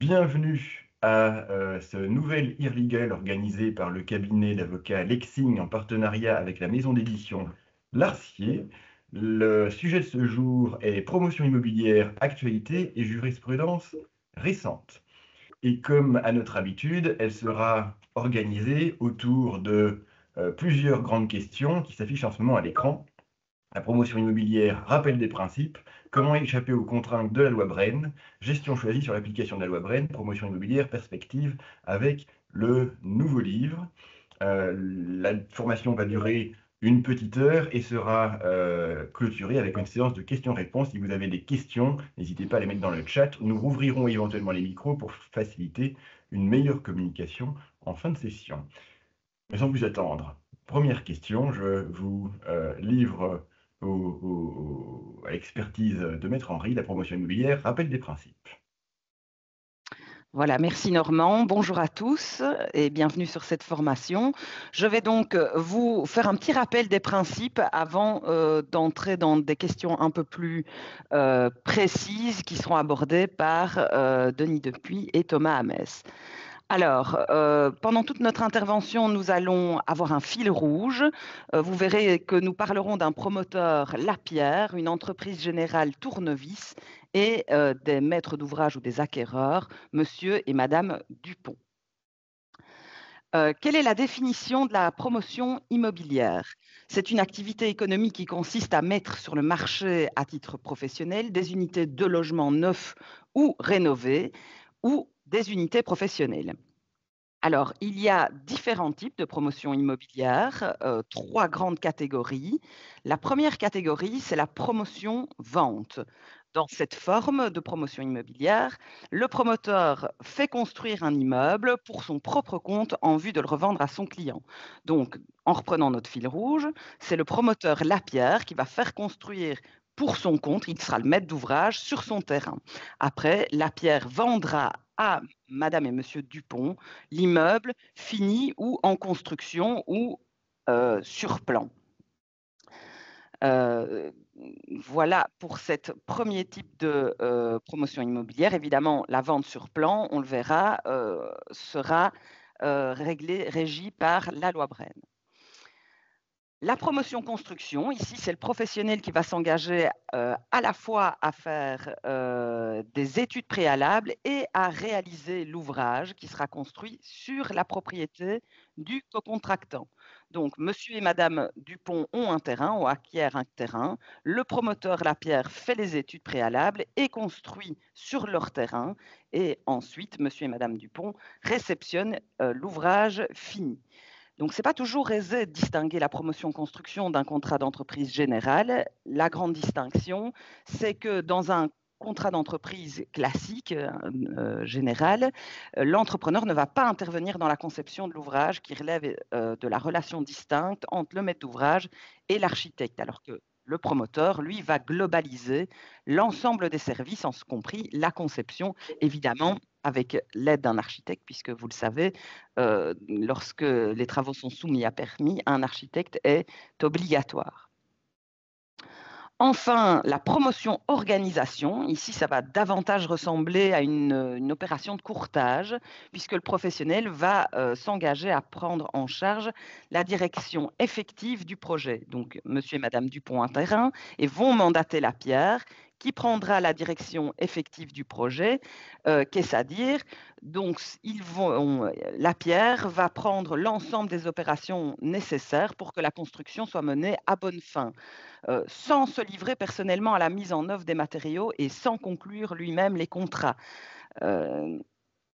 Bienvenue à ce nouvel Legal organisé par le cabinet d'avocats Lexing en partenariat avec la maison d'édition Larcier. Le sujet de ce jour est promotion immobilière, actualité et jurisprudence récente. Et comme à notre habitude, elle sera organisée autour de plusieurs grandes questions qui s'affichent en ce moment à l'écran. La promotion immobilière, rappel des principes, comment échapper aux contraintes de la loi Brenne, gestion choisie sur l'application de la loi Brenne, promotion immobilière, perspective avec le nouveau livre. La formation va durer une petite heure et sera clôturée avec une séance de questions-réponses. Si vous avez des questions, n'hésitez pas à les mettre dans le chat. Nous rouvrirons éventuellement les micros pour faciliter une meilleure communication en fin de session. Mais sans plus attendre, première question, je vous livre à l'expertise de Maître Henri, la promotion immobilière, rappel des principes. Voilà, merci Normand. Bonjour à tous et bienvenue sur cette formation. Je vais donc vous faire un petit rappel des principes avant d'entrer dans des questions un peu plus précises qui seront abordées par Denis Dupuis et Thomas Hamès. Alors, pendant toute notre intervention, nous allons avoir un fil rouge. Vous verrez que nous parlerons d'un promoteur Lapierre, une entreprise générale tournevis et des maîtres d'ouvrage ou des acquéreurs, monsieur et madame Dupont. Quelle est la définition de la promotion immobilière? C'est une activité économique qui consiste à mettre sur le marché à titre professionnel des unités de logement neufs ou rénovées ou des unités professionnelles. Alors, il y a différents types de promotion immobilière, 3 grandes catégories. La première catégorie, c'est la promotion vente. Dans cette forme de promotion immobilière, le promoteur fait construire un immeuble pour son propre compte en vue de le revendre à son client. Donc, en reprenant notre fil rouge, c'est le promoteur Lapierre qui va faire construire pour son compte, il sera le maître d'ouvrage sur son terrain. Après, Lapierre vendra à madame et monsieur Dupont l'immeuble fini ou en construction ou sur plan. Voilà pour cet premier type de promotion immobilière. Évidemment, la vente sur plan, on le verra, sera régie par la loi Brenne. La promotion construction, ici, c'est le professionnel qui va s'engager à la fois à faire des études préalables et à réaliser l'ouvrage qui sera construit sur la propriété du cocontractant. Donc, monsieur et madame Dupont ont un terrain, ou acquièrent un terrain. Le promoteur Lapierre fait les études préalables et construit sur leur terrain. Et ensuite, monsieur et madame Dupont réceptionnent l'ouvrage fini. Donc, ce n'est pas toujours aisé de distinguer la promotion construction d'un contrat d'entreprise général. La grande distinction, c'est que dans un contrat d'entreprise classique, général, l'entrepreneur ne va pas intervenir dans la conception de l'ouvrage qui relève de la relation distincte entre le maître d'ouvrage et l'architecte, alors que le promoteur, lui, va globaliser l'ensemble des services, en ce compris la conception, évidemment avec l'aide d'un architecte, puisque vous le savez, lorsque les travaux sont soumis à permis, un architecte est obligatoire. Enfin, la promotion organisation, ici ça va davantage ressembler à une opération de courtage, puisque le professionnel va s'engager à prendre en charge la direction effective du projet. Donc, monsieur et madame Dupont ont un terrain et vont mandater Lapierre, qui prendra la direction effective du projet, qu'est-ce à dire? Donc, Lapierre va prendre l'ensemble des opérations nécessaires pour que la construction soit menée à bonne fin. Sans se livrer personnellement à la mise en œuvre des matériaux et sans conclure lui-même les contrats.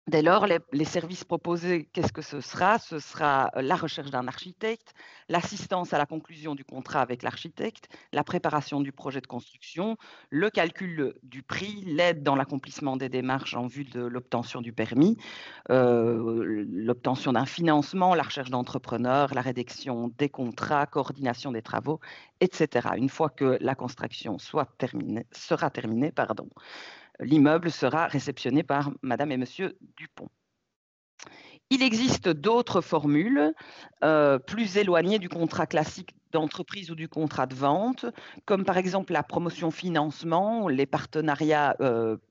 Dès lors, les services proposés, qu'est-ce que ce sera? Ce sera la recherche d'un architecte, l'assistance à la conclusion du contrat avec l'architecte, la préparation du projet de construction, le calcul du prix, l'aide dans l'accomplissement des démarches en vue de l'obtention du permis, l'obtention d'un financement, la recherche d'entrepreneurs, la rédaction des contrats, coordination des travaux, etc. Une fois que la construction sera terminée, l'immeuble sera réceptionné par madame et monsieur Dupont. Il existe d'autres formules plus éloignées du contrat classique d'entreprise ou du contrat de vente, comme par exemple la promotion-financement, les partenariats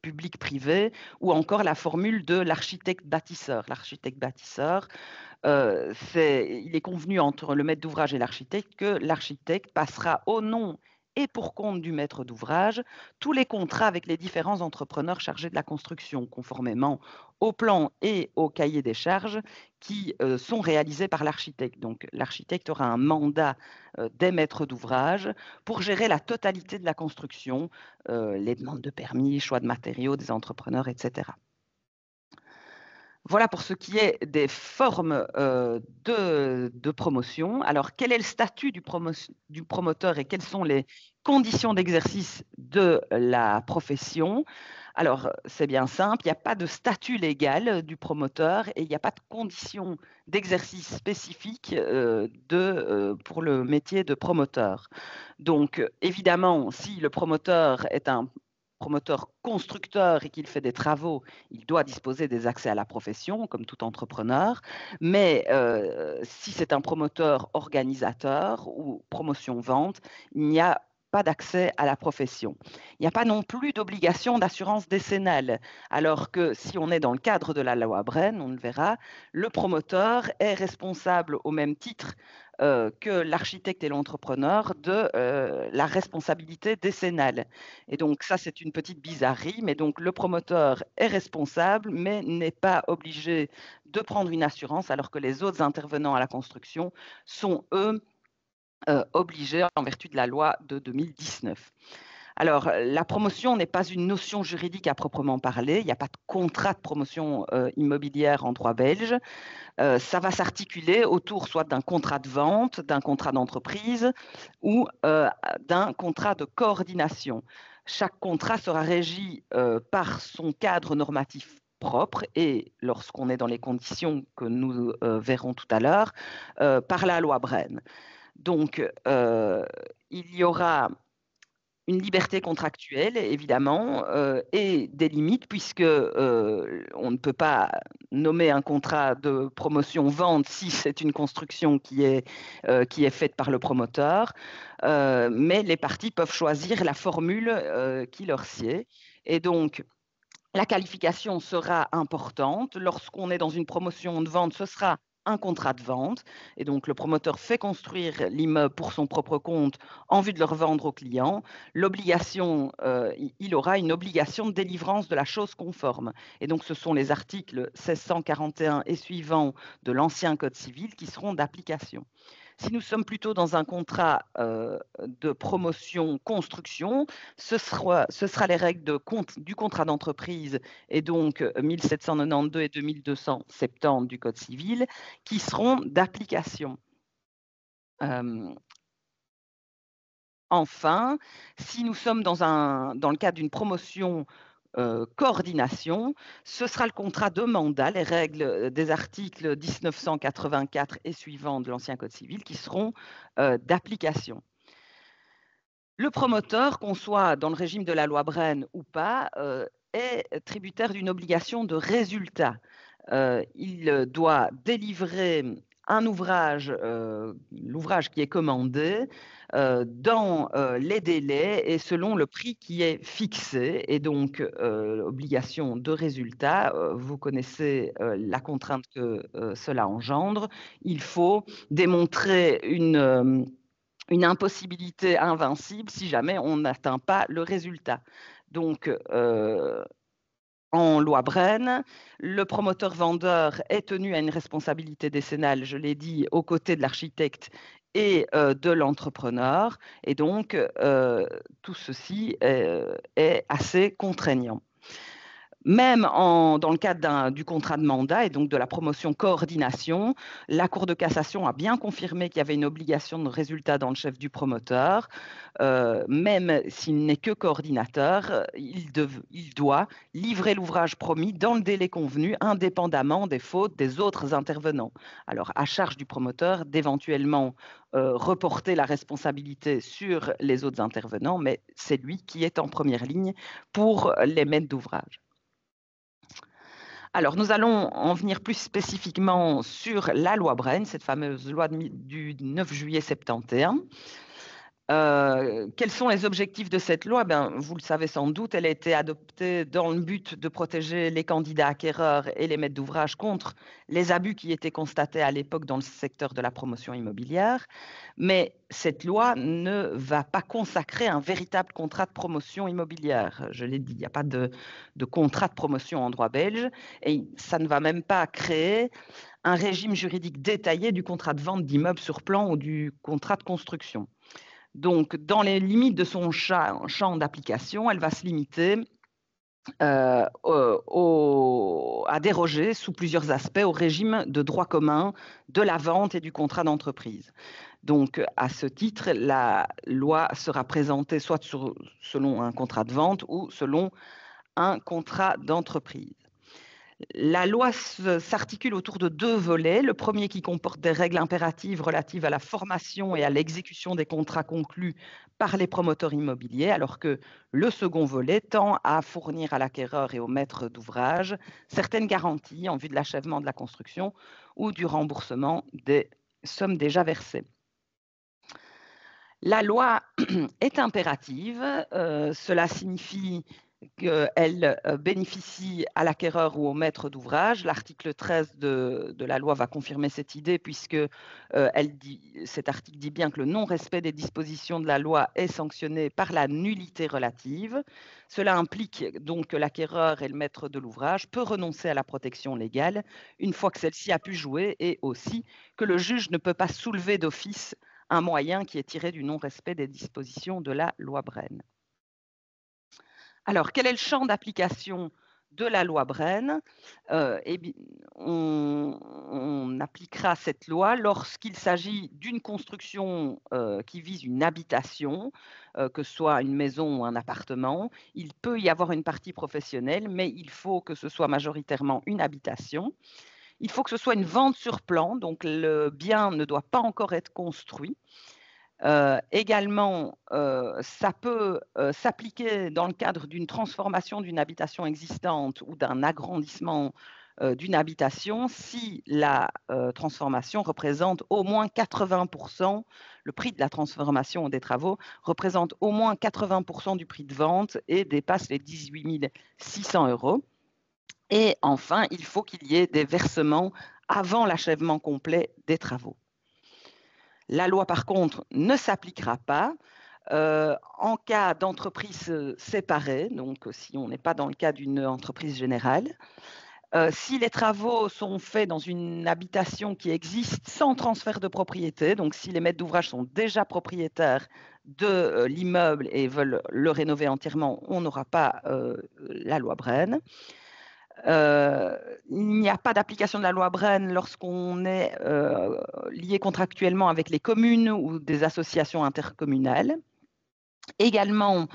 publics-privés, ou encore la formule de l'architecte bâtisseur. L'architecte bâtisseur, il est convenu entre le maître d'ouvrage et l'architecte que l'architecte passera au nom et pour compte du maître d'ouvrage tous les contrats avec les différents entrepreneurs chargés de la construction, conformément au plan et au cahier des charges qui sont réalisés par l'architecte. Donc l'architecte aura un mandat des maîtres d'ouvrage pour gérer la totalité de la construction, les demandes de permis, choix de matériaux des entrepreneurs, etc. Voilà pour ce qui est des formes de promotion. Alors, quel est le statut du promoteur et quelles sont les conditions d'exercice de la profession? Alors, c'est bien simple, il n'y a pas de statut légal du promoteur et il n'y a pas de conditions d'exercice spécifiques pour le métier de promoteur. Donc, évidemment, si le promoteur est un promoteur constructeur et qu'il fait des travaux, il doit disposer des accès à la profession, comme tout entrepreneur. Mais si c'est un promoteur organisateur ou promotion-vente, il n'y a pas d'accès à la profession. Il n'y a pas non plus d'obligation d'assurance décennale, alors que si on est dans le cadre de la loi Bren, on le verra, le promoteur est responsable au même titre que l'architecte et l'entrepreneur de la responsabilité décennale. Et donc ça, c'est une petite bizarrerie, mais donc le promoteur est responsable, mais n'est pas obligé de prendre une assurance, alors que les autres intervenants à la construction sont, eux, obligés en vertu de la loi de 2019. Alors, la promotion n'est pas une notion juridique à proprement parler. Il n'y a pas de contrat de promotion immobilière en droit belge. Ça va s'articuler autour soit d'un contrat de vente, d'un contrat d'entreprise ou d'un contrat de coordination. Chaque contrat sera régi par son cadre normatif propre et, lorsqu'on est dans les conditions que nous verrons tout à l'heure, par la loi Bren. Donc, il y aura une liberté contractuelle, évidemment, et des limites, puisque on ne peut pas nommer un contrat de promotion-vente si c'est une construction qui est faite par le promoteur, mais les parties peuvent choisir la formule qui leur sied. Et donc, la qualification sera importante. Lorsqu'on est dans une promotion de vente, ce sera un contrat de vente. Et donc, le promoteur fait construire l'immeuble pour son propre compte en vue de le revendre au client. L'obligation, il aura une obligation de délivrance de la chose conforme. Et donc, ce sont les articles 1641 et suivants de l'ancien Code civil qui seront d'application. Si nous sommes plutôt dans un contrat de promotion-construction, ce sera les règles du contrat d'entreprise et donc 1792 et 2270 du Code civil qui seront d'application. Enfin, si nous sommes dans le cadre d'une promotion coordination, ce sera le contrat de mandat, les règles des articles 1984 et suivants de l'ancien Code civil qui seront d'application. Le promoteur, qu'on soit dans le régime de la loi Bren ou pas, est tributaire d'une obligation de résultat. Il doit délivrer un ouvrage, l'ouvrage qui est commandé, dans les délais et selon le prix qui est fixé. Et donc, obligation de résultat, vous connaissez la contrainte que cela engendre. Il faut démontrer une impossibilité invincible si jamais on n'atteint pas le résultat. Donc, en loi Bren, le promoteur-vendeur est tenu à une responsabilité décennale, je l'ai dit, aux côtés de l'architecte et de l'entrepreneur. Et donc, tout ceci est assez contraignant. Même dans le cadre du contrat de mandat et donc de la promotion coordination, la Cour de cassation a bien confirmé qu'il y avait une obligation de résultat dans le chef du promoteur. Même s'il n'est que coordinateur, il doit livrer l'ouvrage promis dans le délai convenu, indépendamment des fautes des autres intervenants. Alors, à charge du promoteur d'éventuellement reporter la responsabilité sur les autres intervenants, mais c'est lui qui est en première ligne pour les maîtres d'ouvrage. Alors, nous allons en venir plus spécifiquement sur la loi Brenne, cette fameuse loi du 9 juillet 71. Quels sont les objectifs de cette loi? Vous le savez sans doute, elle a été adoptée dans le but de protéger les candidats acquéreurs et les maîtres d'ouvrage contre les abus qui étaient constatés à l'époque dans le secteur de la promotion immobilière. Mais cette loi ne va pas consacrer un véritable contrat de promotion immobilière. Je l'ai dit, il n'y a pas de contrat de promotion en droit belge et ça ne va même pas créer un régime juridique détaillé du contrat de vente d'immeubles sur plan ou du contrat de construction. Donc, dans les limites de son champ d'application, elle va se limiter à déroger sous plusieurs aspects au régime de droit commun de la vente et du contrat d'entreprise. Donc, à ce titre, la loi sera présentée soit selon un contrat de vente ou selon un contrat d'entreprise. La loi s'articule autour de 2 volets. Le premier qui comporte des règles impératives relatives à la formation et à l'exécution des contrats conclus par les promoteurs immobiliers, alors que le second volet tend à fournir à l'acquéreur et au maître d'ouvrage certaines garanties en vue de l'achèvement de la construction ou du remboursement des sommes déjà versées. La loi est impérative. Cela signifie qu'elle bénéficie à l'acquéreur ou au maître d'ouvrage. L'article 13 de la loi va confirmer cette idée puisque cet article dit bien que le non-respect des dispositions de la loi est sanctionné par la nullité relative. Cela implique donc que l'acquéreur et le maître de l'ouvrage peut renoncer à la protection légale une fois que celle-ci a pu jouer et aussi que le juge ne peut pas soulever d'office un moyen qui est tiré du non-respect des dispositions de la loi Brenne. Alors, quel est le champ d'application de la loi Brenne? On appliquera cette loi lorsqu'il s'agit d'une construction qui vise une habitation, que ce soit une maison ou un appartement. Il peut y avoir une partie professionnelle, mais il faut que ce soit majoritairement une habitation. Il faut que ce soit une vente sur plan, donc le bien ne doit pas encore être construit. Également, ça peut s'appliquer dans le cadre d'une transformation d'une habitation existante ou d'un agrandissement d'une habitation si la transformation représente au moins 80%, le prix de la transformation ou des travaux représente au moins 80% du prix de vente et dépasse les 18 600 €. Et enfin, il faut qu'il y ait des versements avant l'achèvement complet des travaux. La loi, par contre, ne s'appliquera pas en cas d'entreprise séparée, donc si on n'est pas dans le cas d'une entreprise générale. Si les travaux sont faits dans une habitation qui existe sans transfert de propriété, donc si les maîtres d'ouvrage sont déjà propriétaires de l'immeuble et veulent le rénover entièrement, on n'aura pas la loi Brenne. Il n'y a pas d'application de la loi Brenne lorsqu'on est lié contractuellement avec les communes ou des associations intercommunales. Également,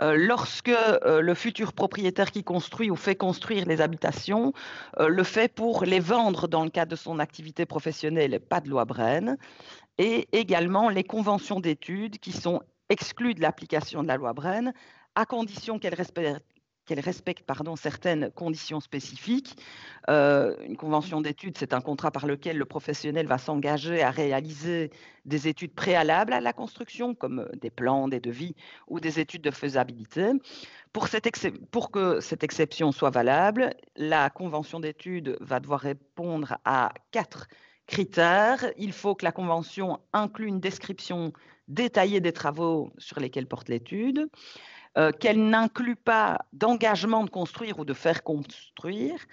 lorsque le futur propriétaire qui construit ou fait construire les habitations le fait pour les vendre dans le cadre de son activité professionnelle, pas de loi Brenne. Et également les conventions d'études qui sont exclues de l'application de la loi Brenne à condition qu'elles respectent certaines conditions spécifiques. Une convention d'études, c'est un contrat par lequel le professionnel va s'engager à réaliser des études préalables à la construction, comme des plans, des devis ou des études de faisabilité. Pour que cette exception soit valable, la convention d'études va devoir répondre à 4 critères. Il faut que la convention inclue une description détaillée des travaux sur lesquels porte l'étude, qu'elle n'inclut pas d'engagement de construire ou de faire construire.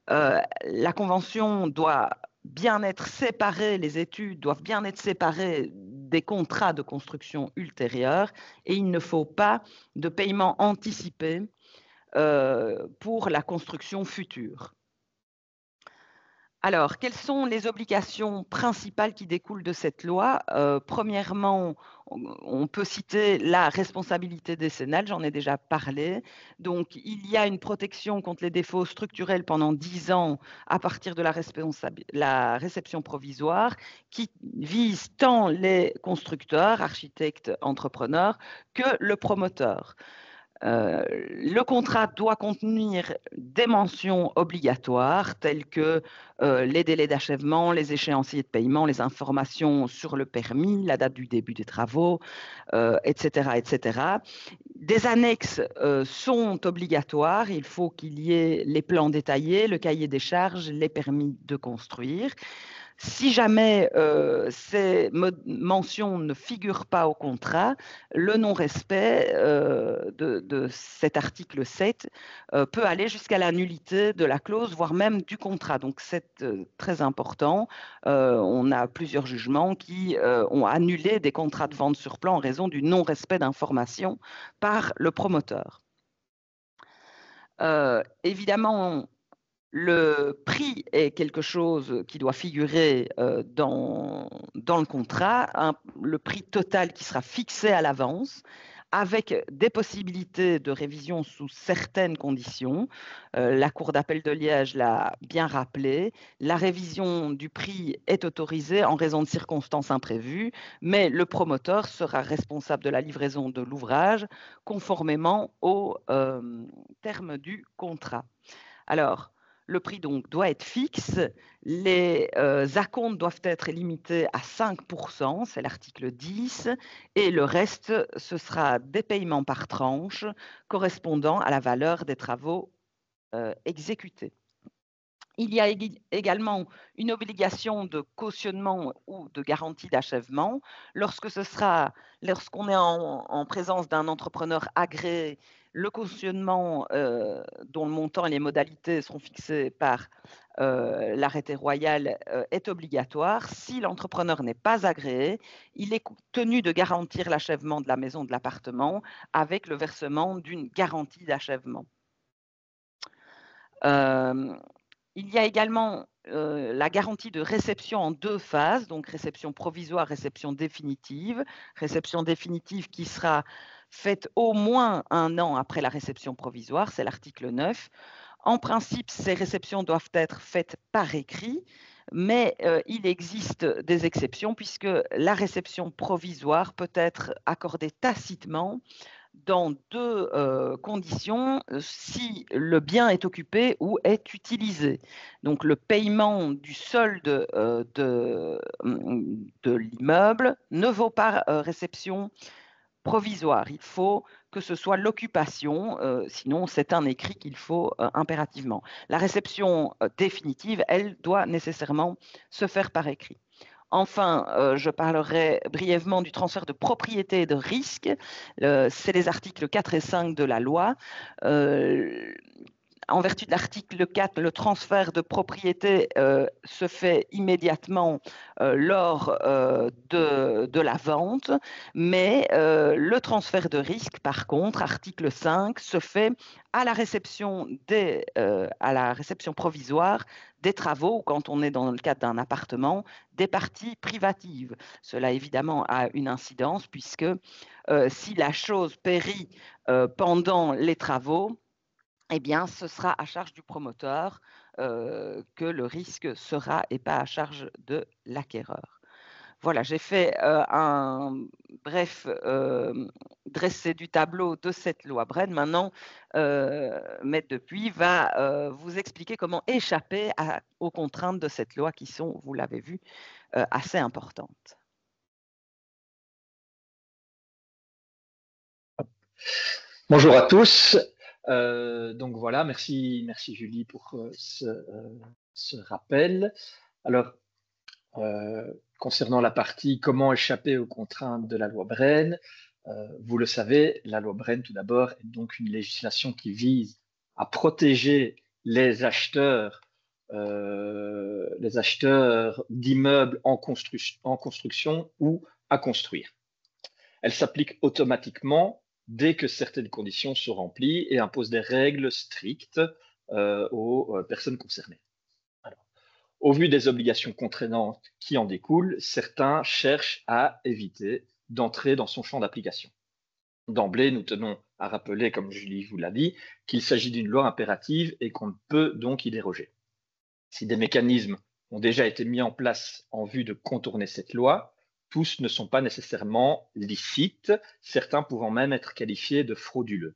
La convention doit bien être séparée, les études doivent bien être séparées des contrats de construction ultérieurs et il ne faut pas de paiement anticipé pour la construction future. Alors, quelles sont les obligations principales qui découlent de cette loi? Premièrement, on peut citer la responsabilité décennale, j'en ai déjà parlé. Donc, il y a une protection contre les défauts structurels pendant 10 ans à partir de la réception provisoire qui vise tant les constructeurs, architectes, entrepreneurs que le promoteur. Le contrat doit contenir des mentions obligatoires telles que les délais d'achèvement, les échéanciers de paiement, les informations sur le permis, la date du début des travaux, etc., etc. Des annexes sont obligatoires. Il faut qu'il y ait les plans détaillés, le cahier des charges, les permis de construire. Si jamais ces mentions ne figurent pas au contrat, le non-respect de cet article 7 peut aller jusqu'à la nullité de la clause, voire même du contrat. Donc c'est très important. On a plusieurs jugements qui ont annulé des contrats de vente sur plan en raison du non-respect d'informations par le promoteur. Évidemment, le prix est quelque chose qui doit figurer dans le contrat, le prix total qui sera fixé à l'avance, avec des possibilités de révision sous certaines conditions. La Cour d'appel de Liège l'a bien rappelé. La révision du prix est autorisée en raison de circonstances imprévues, mais le promoteur sera responsable de la livraison de l'ouvrage conformément aux termes du contrat. Alors, le prix donc doit être fixe, les acomptes doivent être limités à 5%, c'est l'article 10, et le reste, ce sera des paiements par tranche correspondant à la valeur des travaux exécutés. Il y a également une obligation de cautionnement ou de garantie d'achèvement. Lorsqu'on est en présence d'un entrepreneur agréé, le cautionnement dont le montant et les modalités seront fixés par l'arrêté royal est obligatoire. Si l'entrepreneur n'est pas agréé, il est tenu de garantir l'achèvement de la maison, de l'appartement, avec le versement d'une garantie d'achèvement. Il y a également la garantie de réception en 2 phases, donc réception provisoire, réception définitive. Réception définitive qui sera faite au moins 1 an après la réception provisoire, c'est l'article 9. En principe, ces réceptions doivent être faites par écrit, mais il existe des exceptions puisque la réception provisoire peut être accordée tacitement dans 2 conditions, si le bien est occupé ou est utilisé. Donc le paiement du solde de l'immeuble ne vaut pas réception provisoire. Il faut que ce soit l'occupation, sinon c'est un écrit qu'il faut impérativement. La réception définitive, elle doit nécessairement se faire par écrit. Enfin, je parlerai brièvement du transfert de propriété et de risque. C'est les articles 4 et 5 de la loi. En vertu de l'article 4, le transfert de propriété se fait immédiatement lors de la vente, mais le transfert de risque, par contre, article 5, se fait à la réception provisoire des travaux, ou quand on est dans le cadre d'un appartement, des parties privatives. Cela, évidemment, a une incidence, puisque si la chose périt pendant les travaux, eh bien, ce sera à charge du promoteur que le risque sera et pas à charge de l'acquéreur. Voilà, j'ai fait un bref dressé du tableau de cette loi Bren. Maintenant, Maître Depuis va vous expliquer comment échapper aux contraintes de cette loi qui sont, vous l'avez vu, assez importantes. Bonjour à tous. Donc voilà, merci Julie pour ce rappel. Alors, concernant la partie comment échapper aux contraintes de la loi Bren, vous le savez, la loi Bren, tout d'abord, est donc une législation qui vise à protéger les acheteurs d'immeubles en construction ou à construire. Elle s'applique automatiquement dès que certaines conditions sont remplies et impose des règles strictes aux personnes concernées. Alors, au vu des obligations contraignantes qui en découlent, certains cherchent à éviter d'entrer dans son champ d'application. D'emblée, nous tenons à rappeler, comme Julie vous l'a dit, qu'il s'agit d'une loi impérative et qu'on ne peut donc y déroger. Si des mécanismes ont déjà été mis en place en vue de contourner cette loi, tous ne sont pas nécessairement licites, certains pouvant même être qualifiés de frauduleux.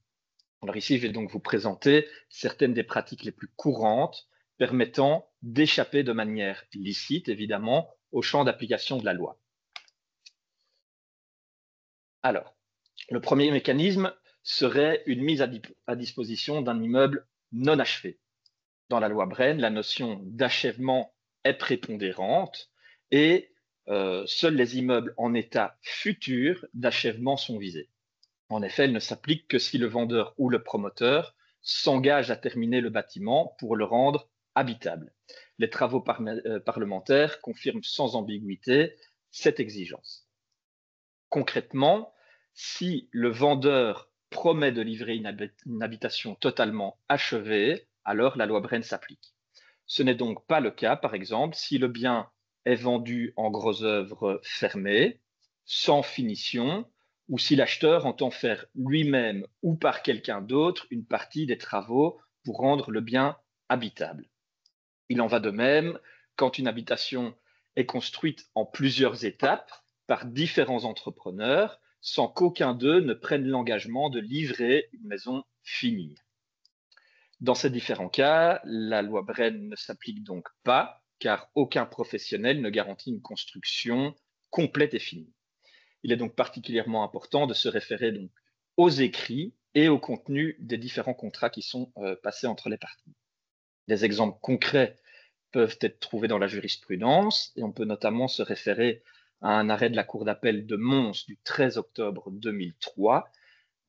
Alors ici, je vais donc vous présenter certaines des pratiques les plus courantes permettant d'échapper de manière licite, évidemment, au champ d'application de la loi. Alors, le premier mécanisme serait une mise à disposition d'un immeuble non achevé. Dans la loi Bren, la notion d'achèvement est prépondérante et seuls les immeubles en état futur d'achèvement sont visés. En effet, elle ne s'applique que si le vendeur ou le promoteur s'engage à terminer le bâtiment pour le rendre habitable. Les travaux parlementaires confirment sans ambiguïté cette exigence. Concrètement, si le vendeur promet de livrer une habitation totalement achevée, alors la loi Bren s'applique. Ce n'est donc pas le cas, par exemple, si le bien est vendu en gros œuvre fermée, sans finition, ou si l'acheteur entend faire lui-même ou par quelqu'un d'autre une partie des travaux pour rendre le bien habitable. Il en va de même quand une habitation est construite en plusieurs étapes par différents entrepreneurs sans qu'aucun d'eux ne prenne l'engagement de livrer une maison finie. Dans ces différents cas, la loi Bren ne s'applique donc pas, car aucun professionnel ne garantit une construction complète et finie. Il est donc particulièrement important de se référer donc aux écrits et au contenu des différents contrats qui sont passés entre les parties. Des exemples concrets peuvent être trouvés dans la jurisprudence, et on peut notamment se référer à un arrêt de la Cour d'appel de Mons du 13 octobre 2003.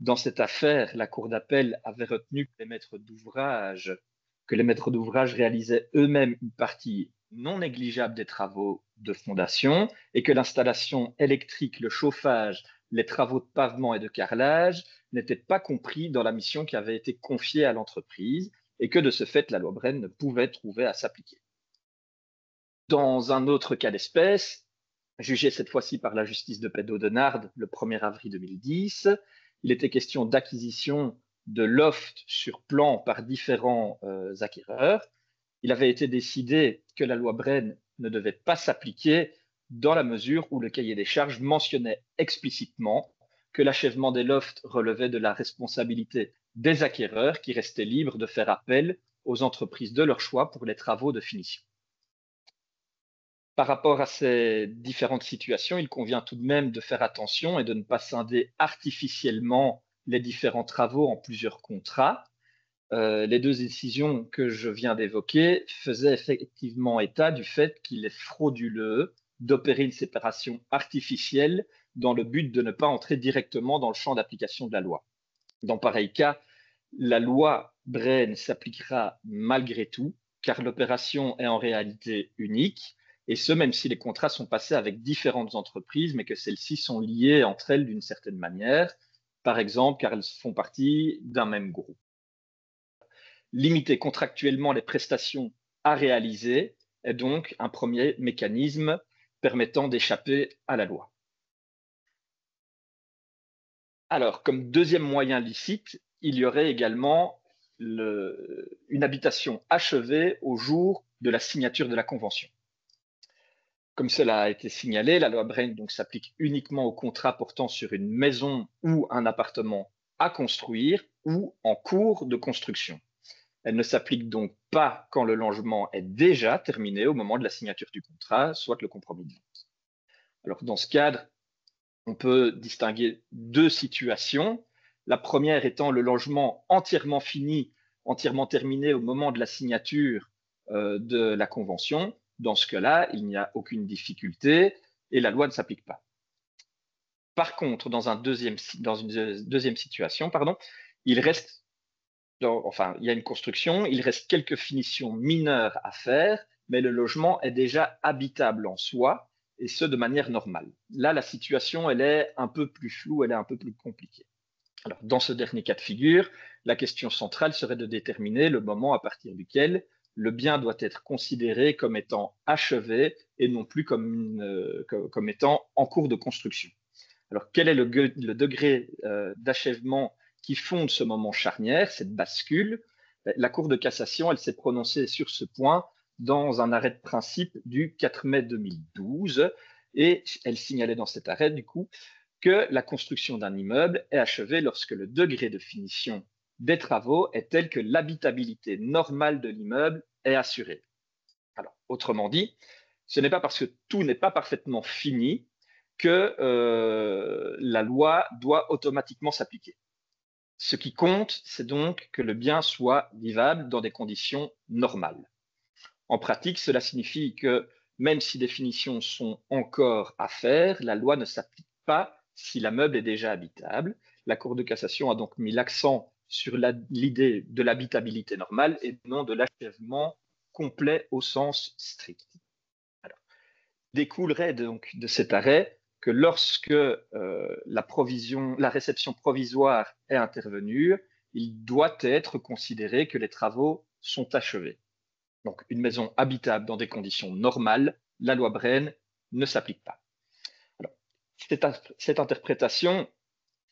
Dans cette affaire, la Cour d'appel avait retenu que les maîtres d'ouvrage réalisaient eux-mêmes une partie non négligeable des travaux de fondation et que l'installation électrique, le chauffage, les travaux de pavement et de carrelage n'étaient pas compris dans la mission qui avait été confiée à l'entreprise et que de ce fait, la loi Bren ne pouvait trouver à s'appliquer. Dans un autre cas d'espèce, jugé cette fois-ci par la justice de paix d'Audenarde le 1er avril 2010, il était question d'acquisition de lofts sur plan par différents acquéreurs. Il avait été décidé que la loi Bren ne devait pas s'appliquer dans la mesure où le cahier des charges mentionnait explicitement que l'achèvement des lofts relevait de la responsabilité des acquéreurs qui restaient libres de faire appel aux entreprises de leur choix pour les travaux de finition. Par rapport à ces différentes situations, il convient tout de même de faire attention et de ne pas scinder artificiellement les différents travaux en plusieurs contrats. Les deux décisions que je viens d'évoquer faisaient effectivement état du fait qu'il est frauduleux d'opérer une séparation artificielle dans le but de ne pas entrer directement dans le champ d'application de la loi. Dans pareil cas, la loi Bren s'appliquera malgré tout, car l'opération est en réalité unique, et ce, même si les contrats sont passés avec différentes entreprises, mais que celles-ci sont liées entre elles d'une certaine manière, par exemple car elles font partie d'un même groupe. Limiter contractuellement les prestations à réaliser est donc un premier mécanisme permettant d'échapper à la loi. Alors, comme deuxième moyen licite, il y aurait également une habitation achevée au jour de la signature de la convention. Comme cela a été signalé, la loi Bren s'applique uniquement aux contrats portant sur une maison ou un appartement à construire ou en cours de construction. Elle ne s'applique donc pas quand le logement est déjà terminé au moment de la signature du contrat, soit le compromis de vente. Alors, dans ce cadre, on peut distinguer deux situations. La première étant le logement entièrement fini, entièrement terminé au moment de la signature de la convention. Dans ce cas-là, il n'y a aucune difficulté et la loi ne s'applique pas. Par contre, dans une deuxième situation, il y a une construction, il reste quelques finitions mineures à faire, mais le logement est déjà habitable en soi, et ce de manière normale. Là, la situation, elle est un peu plus floue, elle est un peu plus compliquée. Alors, dans ce dernier cas de figure, la question centrale serait de déterminer le moment à partir duquel le bien doit être considéré comme étant achevé et non plus comme étant en cours de construction. Alors, quel est le degré d'achèvement qui fonde ce moment charnière, cette bascule? La Cour de cassation, elle s'est prononcée sur ce point dans un arrêt de principe du 4 mai 2012 et elle signalait dans cet arrêt, du coup, que la construction d'un immeuble est achevée lorsque le degré de finition des travaux est telle que l'habitabilité normale de l'immeuble est assurée. Alors, autrement dit, ce n'est pas parce que tout n'est pas parfaitement fini que la loi doit automatiquement s'appliquer. Ce qui compte, c'est donc que le bien soit vivable dans des conditions normales. En pratique, cela signifie que même si des finitions sont encore à faire, la loi ne s'applique pas si l'immeuble est déjà habitable. La Cour de cassation a donc mis l'accent sur l'idée de l'habitabilité normale et non de l'achèvement complet au sens strict. Alors, découlerait donc de cet arrêt que lorsque la réception provisoire est intervenue, il doit être considéré que les travaux sont achevés. Donc, une maison habitable dans des conditions normales, la loi Brenne ne s'applique pas. Alors, cette interprétation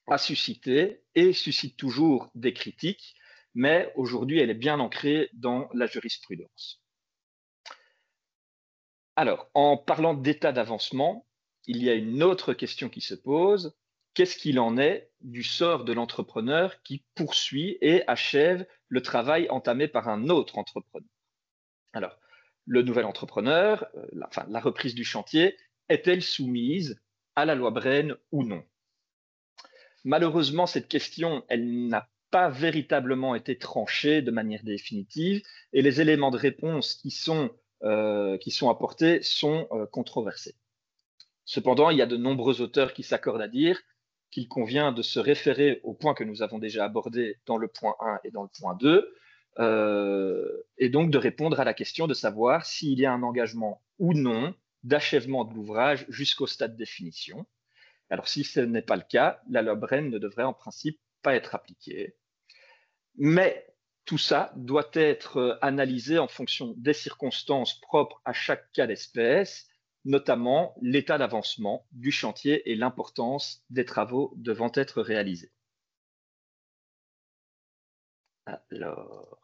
a suscité et suscite toujours des critiques, mais aujourd'hui, elle est bien ancrée dans la jurisprudence. Alors, en parlant d'état d'avancement, il y a une autre question qui se pose. Qu'est-ce qu'il en est du sort de l'entrepreneur qui poursuit et achève le travail entamé par un autre entrepreneur? Alors, le nouvel entrepreneur, la reprise du chantier, est-elle soumise à la loi Brenne ou non? Malheureusement, cette question, elle n'a pas véritablement été tranchée de manière définitive et les éléments de réponse qui sont apportés sont controversés. Cependant, il y a de nombreux auteurs qui s'accordent à dire qu'il convient de se référer aux points que nous avons déjà abordés dans le point 1 et dans le point 2, et donc de répondre à la question de savoir s'il y a un engagement ou non d'achèvement de l'ouvrage jusqu'au stade de finition. Alors, si ce n'est pas le cas, la loi Brenne ne devrait en principe pas être appliquée. Mais tout ça doit être analysé en fonction des circonstances propres à chaque cas d'espèce, notamment l'état d'avancement du chantier et l'importance des travaux devant être réalisés. Alors,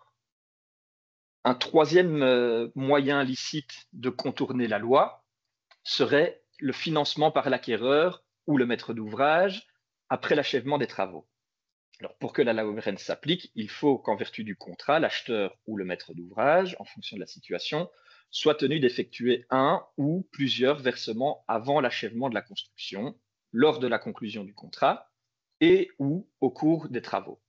un troisième moyen licite de contourner la loi serait le financement par l'acquéreur ou le maître d'ouvrage après l'achèvement des travaux. Alors, pour que la loi Brenne s'applique, il faut qu'en vertu du contrat, l'acheteur ou le maître d'ouvrage, en fonction de la situation, soit tenu d'effectuer un ou plusieurs versements avant l'achèvement de la construction, lors de la conclusion du contrat et ou au cours des travaux.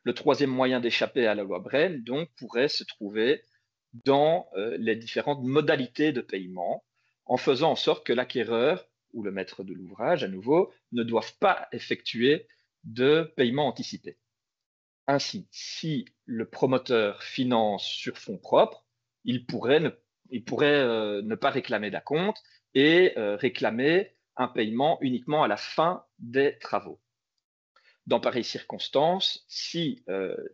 Le troisième moyen d'échapper à la loi Brenne, donc, pourrait se trouver dans les différentes modalités de paiement, en faisant en sorte que l'acquéreur ou le maître de l'ouvrage, à nouveau, ne doivent pas effectuer de paiement anticipé. Ainsi, si le promoteur finance sur fonds propres, il pourrait ne pas réclamer d'acompte et réclamer un paiement uniquement à la fin des travaux. Dans pareilles circonstances, si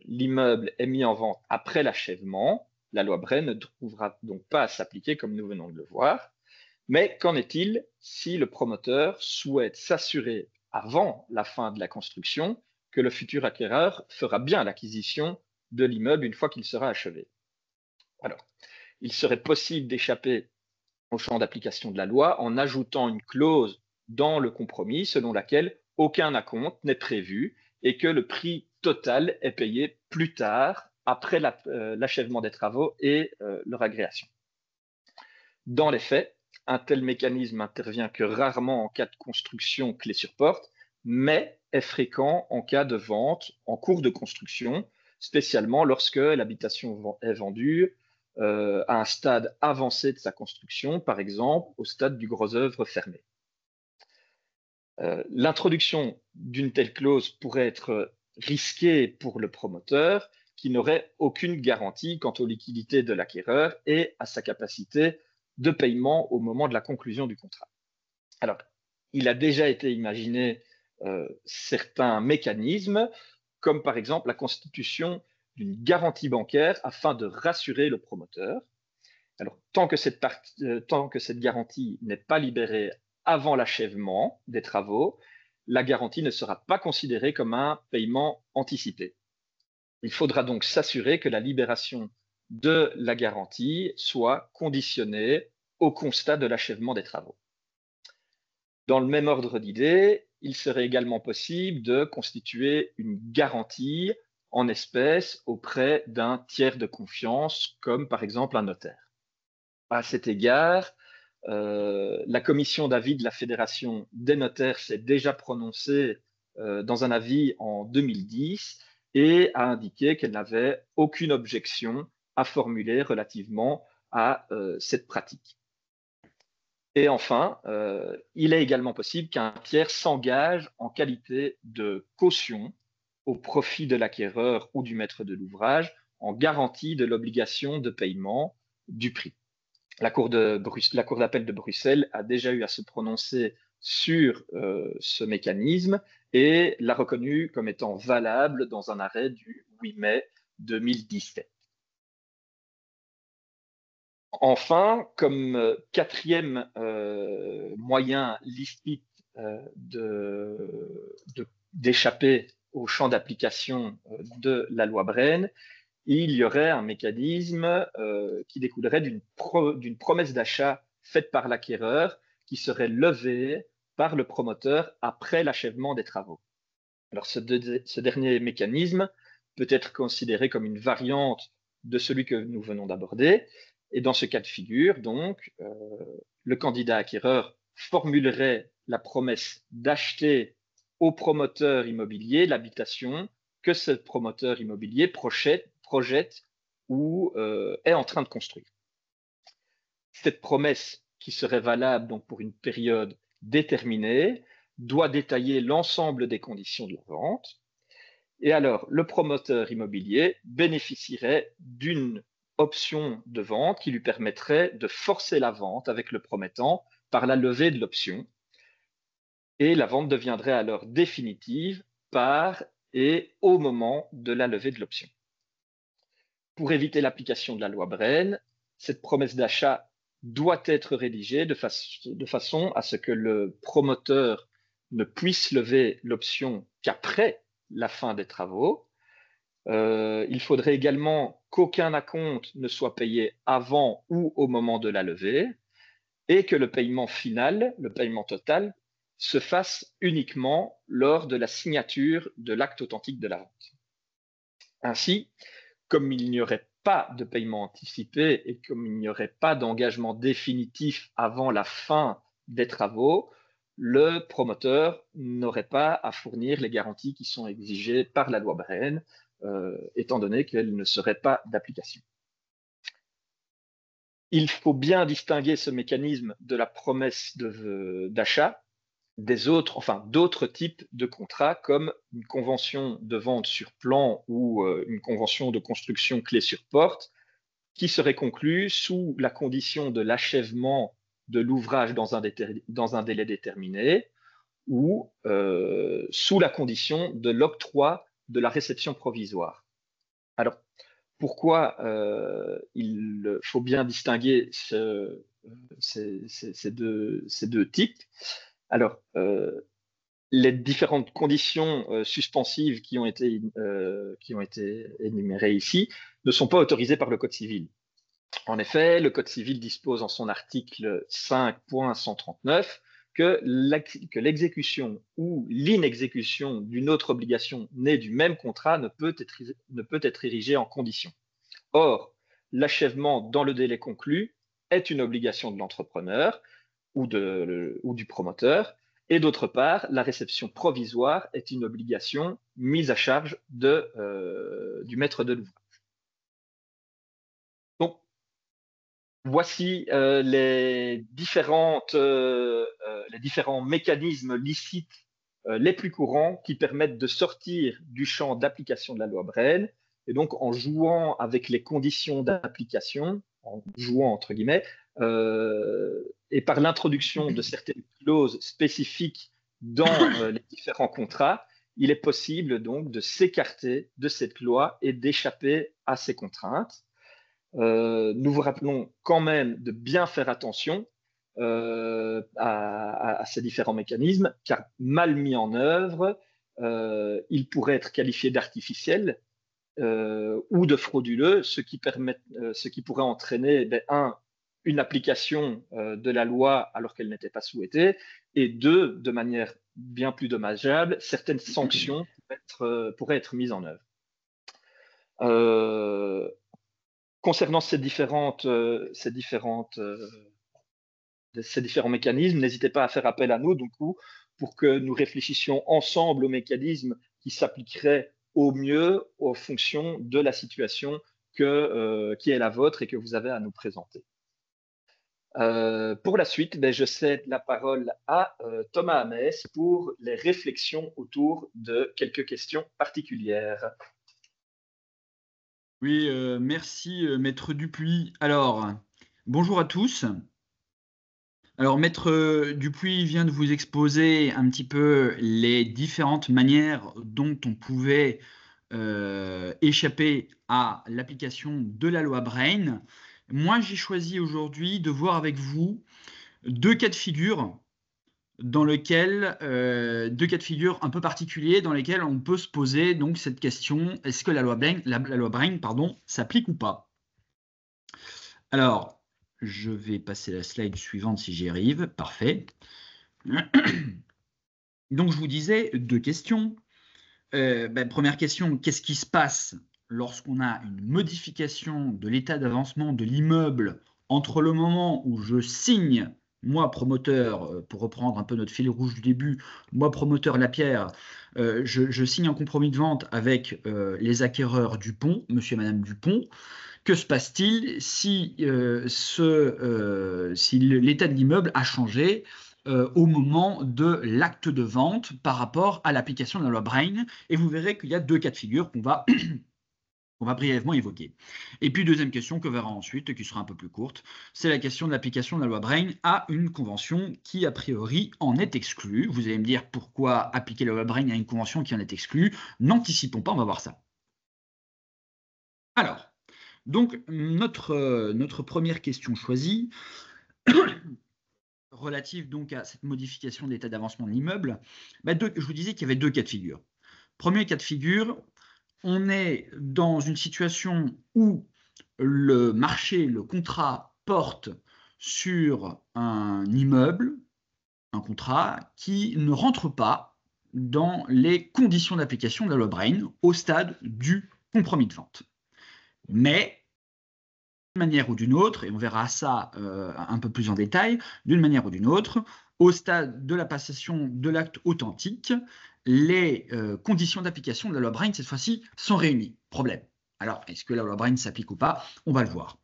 l'immeuble est mis en vente après l'achèvement, la loi Brenne ne trouvera donc pas à s'appliquer comme nous venons de le voir. Mais qu'en est-il si le promoteur souhaite s'assurer avant la fin de la construction que le futur acquéreur fera bien l'acquisition de l'immeuble une fois qu'il sera achevé? Alors, il serait possible d'échapper au champ d'application de la loi en ajoutant une clause dans le compromis selon laquelle aucun acompte n'est prévu et que le prix total est payé plus tard, après l'achèvement des travaux et leur agréation. Dans les faits, un tel mécanisme intervient que rarement en cas de construction clé sur porte, mais est fréquent en cas de vente en cours de construction, spécialement lorsque l'habitation est vendue à un stade avancé de sa construction, par exemple au stade du gros œuvre fermé. L'introduction d'une telle clause pourrait être risquée pour le promoteur qui n'aurait aucune garantie quant aux liquidités de l'acquéreur et à sa capacité de paiement au moment de la conclusion du contrat. Alors, il a déjà été imaginé certains mécanismes, comme par exemple la constitution d'une garantie bancaire afin de rassurer le promoteur. Alors, tant que cette garantie n'est pas libérée avant l'achèvement des travaux, la garantie ne sera pas considérée comme un paiement anticipé. Il faudra donc s'assurer que la libération de la garantie soit conditionnée au constat de l'achèvement des travaux. Dans le même ordre d'idées, il serait également possible de constituer une garantie en espèces auprès d'un tiers de confiance, comme par exemple un notaire. À cet égard, la commission d'avis de la Fédération des notaires s'est déjà prononcée dans un avis en 2010 et a indiqué qu'elle n'avait aucune objection à formuler relativement à cette pratique. Et enfin, il est également possible qu'un tiers s'engage en qualité de caution au profit de l'acquéreur ou du maître de l'ouvrage en garantie de l'obligation de paiement du prix. La Cour d'appel de Bruxelles a déjà eu à se prononcer sur ce mécanisme et l'a reconnu comme étant valable dans un arrêt du 8 mai 2017. Enfin, comme quatrième moyen licite d'échapper au champ d'application de la loi Brenne, il y aurait un mécanisme qui découlerait d'une promesse d'achat faite par l'acquéreur qui serait levée par le promoteur après l'achèvement des travaux. Alors, ce dernier mécanisme peut être considéré comme une variante de celui que nous venons d'aborder. Et dans ce cas de figure, donc, le candidat acquéreur formulerait la promesse d'acheter au promoteur immobilier l'habitation que ce promoteur immobilier projette ou est en train de construire. Cette promesse, qui serait valable donc pour une période déterminée, doit détailler l'ensemble des conditions de la vente. Et alors, le promoteur immobilier bénéficierait d'une option de vente qui lui permettrait de forcer la vente avec le promettant par la levée de l'option. Et la vente deviendrait alors définitive par et au moment de la levée de l'option. Pour éviter l'application de la loi Brenne, cette promesse d'achat doit être rédigée de façon à ce que le promoteur ne puisse lever l'option qu'après la fin des travaux. Il faudrait également qu'aucun acompte ne soit payé avant ou au moment de la levée et que le paiement final, le paiement total, se fasse uniquement lors de la signature de l'acte authentique de la vente. Ainsi, comme il n'y aurait pas de paiement anticipé et comme il n'y aurait pas d'engagement définitif avant la fin des travaux, le promoteur n'aurait pas à fournir les garanties qui sont exigées par la loi Brenne, étant donné qu'elles ne seraient pas d'application. Il faut bien distinguer ce mécanisme de la promesse d'achat d'autres types de contrats comme une convention de vente sur plan ou une convention de construction clé sur porte qui serait conclue sous la condition de l'achèvement de l'ouvrage dans un délai déterminé ou sous la condition de l'octroi de la réception provisoire. Alors, pourquoi il faut bien distinguer ces deux types? Alors, les différentes conditions suspensives qui ont été énumérées ici ne sont pas autorisées par le Code civil. En effet, le Code civil dispose en son article 5.139 que l'exécution ou l'inexécution d'une autre obligation née du même contrat ne peut être érigée en condition. Or, l'achèvement dans le délai conclu est une obligation de l'entrepreneur ou du promoteur, et d'autre part, la réception provisoire est une obligation mise à charge du maître de l'ouvrage. Donc, voici les différents mécanismes licites les plus courants qui permettent de sortir du champ d'application de la loi Brenne. Et donc, en jouant avec les conditions d'application, en jouant entre guillemets, et par l'introduction de certaines clauses spécifiques dans les différents contrats, il est possible donc de s'écarter de cette loi et d'échapper à ces contraintes. Nous vous rappelons quand même de bien faire attention à ces différents mécanismes, car mal mis en œuvre, ils pourraient être qualifiés d'artificiels ou de frauduleux, ce qui pourrait entraîner, une application de la loi alors qu'elle n'était pas souhaitée, et deux, de manière bien plus dommageable, certaines sanctions pourraient être mises en œuvre. Concernant ces différents mécanismes, n'hésitez pas à faire appel à nous, du coup, pour que nous réfléchissions ensemble aux mécanismes qui s'appliqueraient au mieux en fonction de la situation qui est la vôtre et que vous avez à nous présenter. Pour la suite, je cède la parole à Thomas Hamès pour les réflexions autour de quelques questions particulières. Oui, merci Maître Dupuis. Alors, bonjour à tous. Alors, Maître Dupuis vient de vous exposer un petit peu les différentes manières dont on pouvait échapper à l'application de la loi Brain. Moi, j'ai choisi aujourd'hui de voir avec vous deux cas de figure un peu particuliers dans lesquels on peut se poser donc cette question, est-ce que la loi Brain s'applique ou pas? Alors, je vais passer la slide suivante si j'y arrive. Parfait. Donc, je vous disais deux questions. Première question, qu'est-ce qui se passe lorsqu'on a une modification de l'état d'avancement de l'immeuble entre le moment où je signe, moi promoteur, pour reprendre un peu notre fil rouge du début, moi promoteur Lapierre, je signe un compromis de vente avec les acquéreurs Dupont, monsieur et madame Dupont. Que se passe-t-il si l'état de l'immeuble a changé au moment de l'acte de vente par rapport à l'application de la loi Brain? Et vous verrez qu'il y a deux cas de figure qu'on va brièvement évoquer. Et puis deuxième question que verra ensuite, qui sera un peu plus courte, c'est la question de l'application de la loi Brain à une convention qui a priori en est exclue. Vous allez me dire pourquoi appliquer la loi Brain à une convention qui en est exclue. N'anticipons pas, on va voir ça. Alors, donc, notre première question choisie, relative donc à cette modification de l'état d'avancement de l'immeuble, je vous disais qu'il y avait deux cas de figure. Premier cas de figure, on est dans une situation où le marché, le contrat porte sur un immeuble, un contrat qui ne rentre pas dans les conditions d'application de la loi Brain au stade du compromis de vente. Mais d'une manière ou d'une autre, et on verra ça un peu plus en détail, d'une manière ou d'une autre, au stade de la passation de l'acte authentique, les conditions d'application de la loi Brain, cette fois-ci, sont réunies. Problème. Alors, est-ce que la loi Brain s'applique ou pas? On va le voir.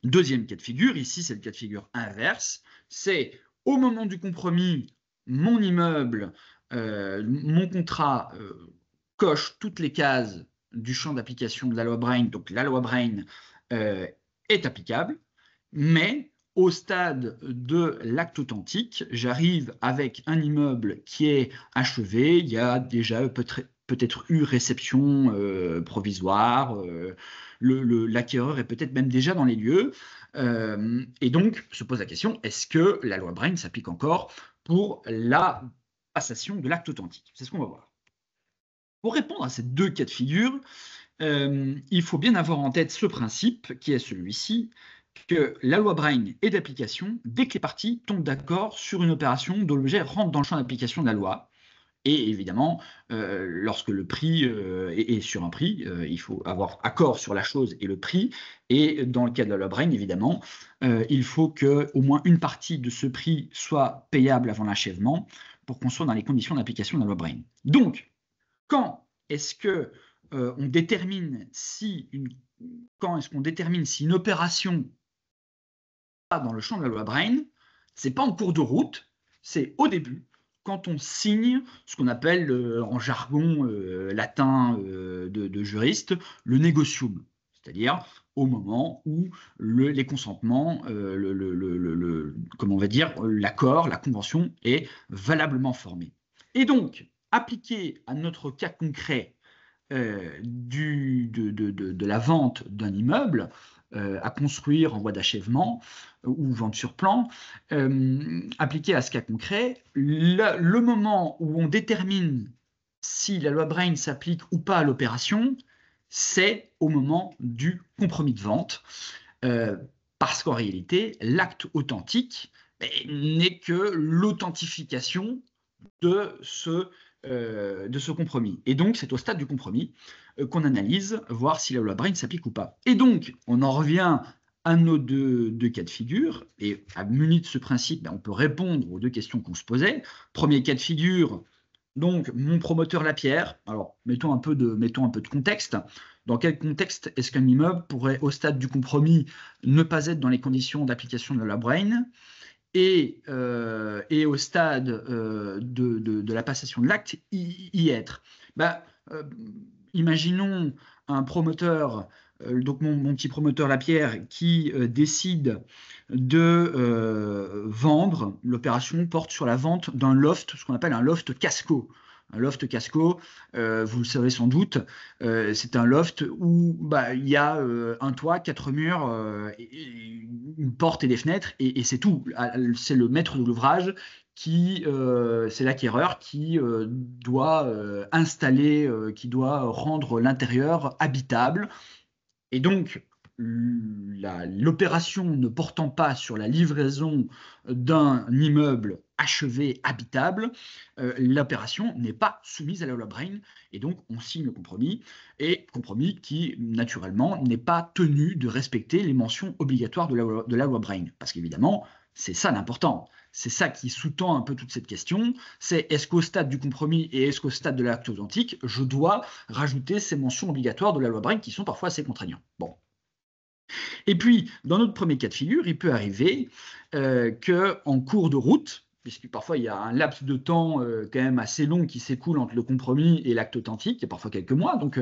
Deuxième cas de figure, ici, c'est le cas de figure inverse, c'est au moment du compromis, mon immeuble, mon contrat coche toutes les cases du champ d'application de la loi Brain, donc la loi Brain est applicable, mais au stade de l'acte authentique, j'arrive avec un immeuble qui est achevé, il y a déjà peut-être eu réception provisoire, l'acquéreur est peut-être même déjà dans les lieux, et donc se pose la question, est-ce que la loi Brain s'applique encore pour la passation de l'acte authentique? C'est ce qu'on va voir. Pour répondre à ces deux cas de figure, il faut bien avoir en tête ce principe, qui est celui-ci, que la loi Brain est d'application dès que les parties tombent d'accord sur une opération dont l'objet rentre dans le champ d'application de la loi. Et évidemment, lorsque le prix est sur un prix, il faut avoir accord sur la chose et le prix. Et dans le cas de la loi Brain, évidemment, il faut qu'au moins une partie de ce prix soit payable avant l'achèvement pour qu'on soit dans les conditions d'application de la loi Brain. Donc, quand est-ce que on détermine si une opération pas dans le champ de la loi Brain? C'est pas en cours de route, c'est au début, quand on signe ce qu'on appelle en jargon latin de juriste, le négocium, c'est-à-dire au moment où les consentements, comment on va dire, l'accord, la convention est valablement formé. Et donc, appliqué à notre cas concret de la vente d'un immeuble à construire en voie d'achèvement ou vente sur plan, appliqué à ce cas concret, le moment où on détermine si la loi Brain s'applique ou pas à l'opération, c'est au moment du compromis de vente, parce qu'en réalité, l'acte authentique n'est que l'authentification de ce compromis. Et donc, c'est au stade du compromis qu'on analyse, voir si la loi Brain s'applique ou pas. Et donc, on en revient à nos deux cas de figure, et muni de ce principe, on peut répondre aux deux questions qu'on se posait. Premier cas de figure, donc mon promoteur Lapierre. Alors, mettons un peu de contexte. Dans quel contexte est-ce qu'un immeuble pourrait, au stade du compromis, ne pas être dans les conditions d'application de la loi Brain et au stade de la passation de l'acte, y être. Imaginons un promoteur, donc mon petit promoteur Lapierre, qui décide de vendre. L'opération porte sur la vente d'un loft, ce qu'on appelle un loft casco. Un loft casco, vous le savez sans doute, c'est un loft où il y a un toit, 4 murs, une porte et des fenêtres, et c'est tout. C'est le maître de l'ouvrage c'est l'acquéreur qui doit installer, qui doit rendre l'intérieur habitable. Et donc, l'opération ne portant pas sur la livraison d'un immeuble achevé, habitable, l'opération n'est pas soumise à la loi Brain, et donc on signe le compromis, et compromis qui, naturellement, n'est pas tenu de respecter les mentions obligatoires de la loi Brain, parce qu'évidemment, c'est ça l'important. C'est ça qui sous-tend un peu toute cette question, c'est est-ce qu'au stade du compromis et est-ce qu'au stade de l'acte authentique, je dois rajouter ces mentions obligatoires de la loi Brain qui sont parfois assez contraignantes. Bon. Et puis, dans notre premier cas de figure, il peut arriver qu'en cours de route, puisque parfois il y a un laps de temps quand même assez long qui s'écoule entre le compromis et l'acte authentique, il y a parfois quelques mois, donc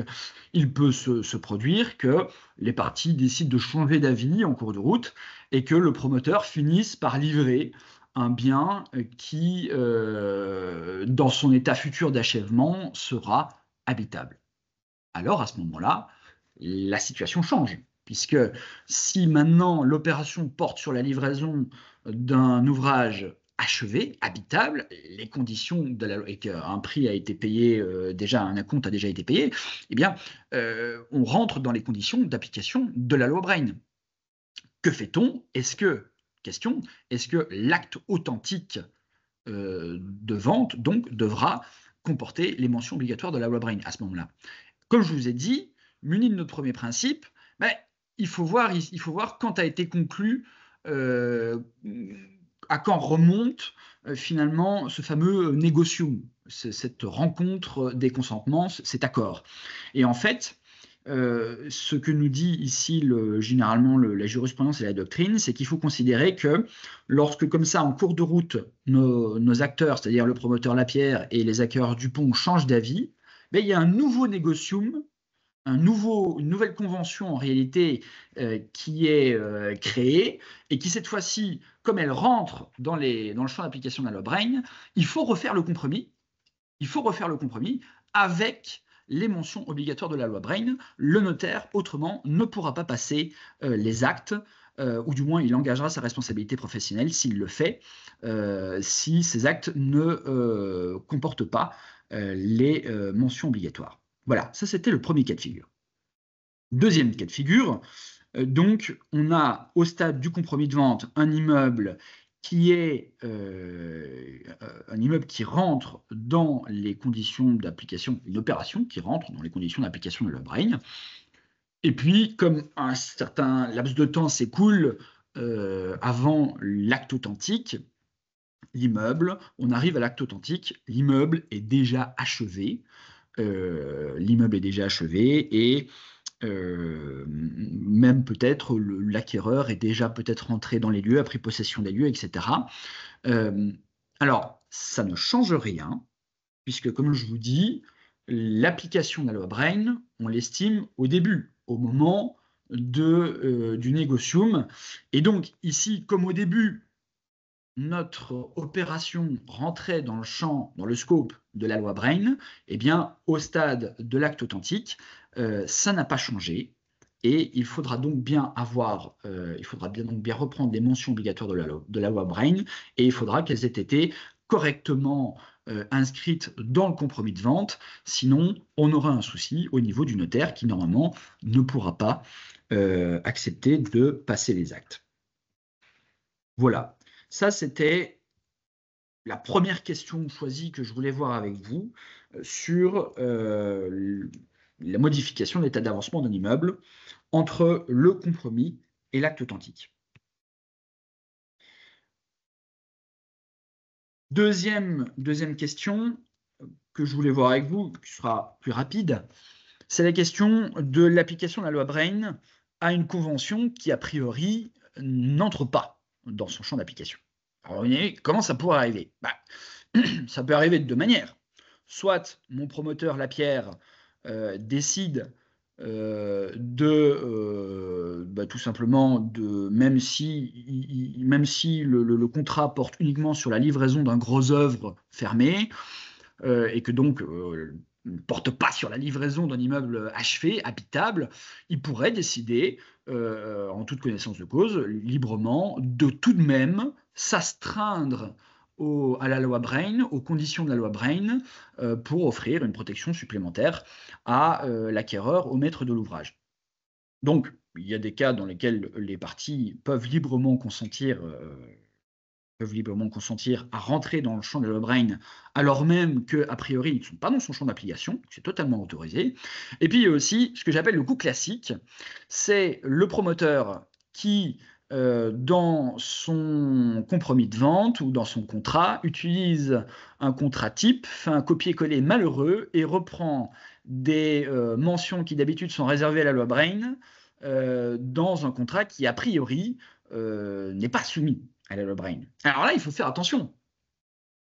il peut se produire que les parties décident de changer d'avis en cours de route et que le promoteur finisse par livrer un bien qui, dans son état futur d'achèvement, sera habitable. Alors, à ce moment-là, la situation change, puisque si maintenant l'opération porte sur la livraison d'un ouvrage achevé, habitable, les conditions et qu'un prix a été payé, déjà un acompte a déjà été payé, eh bien, on rentre dans les conditions d'application de la loi Brain. Que fait-on ? Est-ce que l'acte authentique de vente, donc, devra comporter les mentions obligatoires de la loi Brain à ce moment-là ? Comme je vous ai dit, muni de notre premier principe, il faut voir quand a été conclu, à quand remonte finalement ce fameux négocium, cette rencontre des consentements, cet accord. Et en fait, ce que nous dit ici généralement la jurisprudence et la doctrine, c'est qu'il faut considérer que lorsque, comme ça, en cours de route, nos acteurs, c'est-à-dire le promoteur Lapierre et les acquéreurs Dupont, changent d'avis, il y a un nouveau négocium, une nouvelle convention en réalité qui est créée et qui, cette fois-ci, comme elle rentre dans le champ d'application de la loi Brain, il faut refaire le compromis. Il faut refaire le compromis avec les mentions obligatoires de la loi Brain. Le notaire, autrement, ne pourra pas passer les actes, ou du moins il engagera sa responsabilité professionnelle s'il le fait, si ces actes ne comportent pas les mentions obligatoires. Voilà, ça c'était le premier cas de figure. Deuxième cas de figure, donc on a au stade du compromis de vente un immeuble qui est un immeuble qui rentre dans les conditions d'application, une opération qui rentre dans les conditions d'application de la Brain. Et puis, comme un certain laps de temps s'écoule avant l'acte authentique, l'immeuble, on arrive à l'acte authentique, l'immeuble est déjà achevé, et même peut-être l'acquéreur est déjà peut-être rentré dans les lieux, a pris possession des lieux, etc. Alors, ça ne change rien, puisque comme je vous dis, l'application de la loi Brain, on l'estime au début, au moment du négocium. Et donc, ici, comme au début, notre opération rentrait dans le champ, dans le scope de la loi Brain, eh bien, au stade de l'acte authentique, ça n'a pas changé. Et il faudra donc bien reprendre les mentions obligatoires de la loi Brain, et il faudra qu'elles aient été correctement inscrites dans le compromis de vente, sinon on aura un souci au niveau du notaire qui normalement ne pourra pas accepter de passer les actes. Voilà. Ça, c'était la première question choisie que je voulais voir avec vous sur la modification de l'état d'avancement d'un immeuble entre le compromis et l'acte authentique. Deuxième question que je voulais voir avec vous, qui sera plus rapide, c'est la question de l'application de la loi Brain à une convention qui, a priori, n'entre pas dans son champ d'application. Alors, comment ça pourrait arriver? Ça peut arriver de deux manières. Soit mon promoteur Lapierre décide tout simplement, même si le contrat porte uniquement sur la livraison d'un gros œuvre fermé, et que donc ne porte pas sur la livraison d'un immeuble achevé, habitable, il pourrait décider, en toute connaissance de cause, librement, de tout de même s'astreindre à la loi Brain, aux conditions de la loi Brain, pour offrir une protection supplémentaire à l'acquéreur, au maître de l'ouvrage. Donc, il y a des cas dans lesquels les parties peuvent librement consentir à rentrer dans le champ de la loi Brain, alors même qu'a priori, ils ne sont pas dans son champ d'application, c'est totalement autorisé. Et puis, il y a aussi ce que j'appelle le coup classique, c'est le promoteur qui, dans son compromis de vente ou dans son contrat, utilise un contrat type, fait un copier-coller malheureux et reprend des mentions qui d'habitude sont réservées à la loi Brain dans un contrat qui, a priori, n'est pas soumis à la loi Brain. Alors là, il faut faire attention,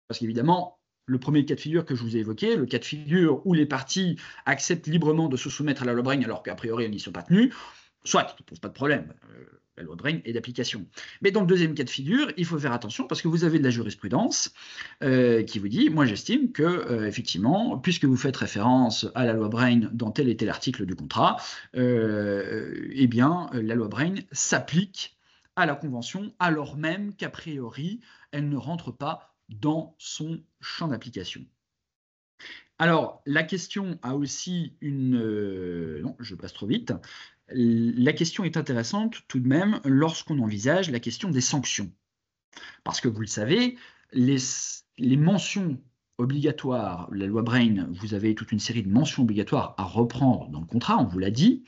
parce qu'évidemment, le premier cas de figure que je vous ai évoqué, le cas de figure où les parties acceptent librement de se soumettre à la loi Brain alors qu'a priori, elles n'y sont pas tenues, soit, il ne pose pas de problème, la loi Brain est d'application. Mais dans le deuxième cas de figure, il faut faire attention parce que vous avez de la jurisprudence qui vous dit, moi j'estime que, effectivement, puisque vous faites référence à la loi Brain dans tel et tel article du contrat, eh bien, la loi Brain s'applique à la convention, alors même qu'a priori, elle ne rentre pas dans son champ d'application. Alors, la question a aussi non, je passe trop vite. La question est intéressante tout de même lorsqu'on envisage la question des sanctions. Parce que vous le savez, les mentions obligatoires, la loi Brain, vous avez toute une série de mentions obligatoires à reprendre dans le contrat, on vous l'a dit.